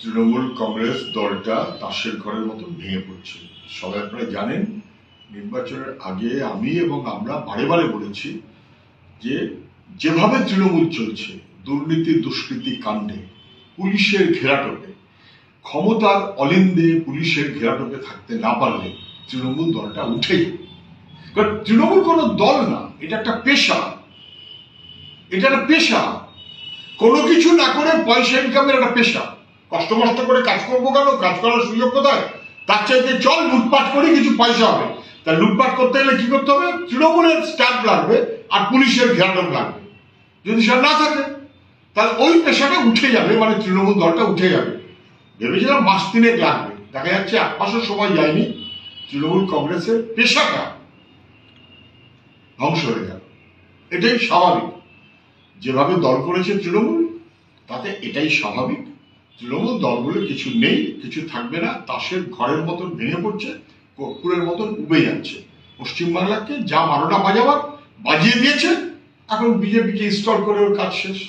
তৃণমূল কংগ্রেস দলটা তাসের ঘরের মতন ভেঙে পড়ছে। সবাই আপনারা জানেন, নির্বাচনের আগে আমি এবং আমরা বারে বারে বলেছি যে যেভাবে তৃণমূল চলছে, দুর্নীতি দুষ্কৃতি কাণ্ডে, পুলিশের ঘেরাটোপে, ক্ষমতার অলিন্দে পুলিশের ঘেরাটোপে থাকতে না পারলে তৃণমূল দলটা উঠেই, কারণ তৃণমূল কোনো দল না, এটা একটা পেশা। এটা একটা পেশা, কোনো কিছু না করে পয়সা ইনকামের একটা পেশা। কষ্ট মষ্ট করে কাজ করবো কেন? কাজ করার সুযোগ কোথায়? তার চাইতে চল লুটপাট করি, কিছু পয়সা হবে। তা লুটপাট করতে গেলে কি করতে হবে? তৃণমূলের স্ট্যাম্প লাগবে আর পুলিশের ঘেরাটোপ লাগবে। যদি সেটা না থাকে তাহলে ওই পেশাটা উঠে যাবে, মানে তৃণমূল দলটা উঠে যাবে। ভেবেছিলাম মাস তিনেক লাগবে, দেখা যাচ্ছে এক মাসের সময় যায়নি, তৃণমূল কংগ্রেসের পেশাটা ধ্বংস হয়ে গেল। এটাই স্বাভাবিক, যেভাবে দল করেছে তৃণমূল, তাতে এটাই স্বাভাবিক। তৃণমূল দল বলে কিছু নেই, কিছু থাকবে না, তাসের ঘরের মতন ভেঙে পড়ছে, কর্পূরের মতন উবে যাচ্ছে। পশ্চিমবাংলাকে যা 12টা বাজাবার বাজিয়ে দিয়েছে, এখন বিজেপিকে ইনস্টল করে ওর কাজ শেষ।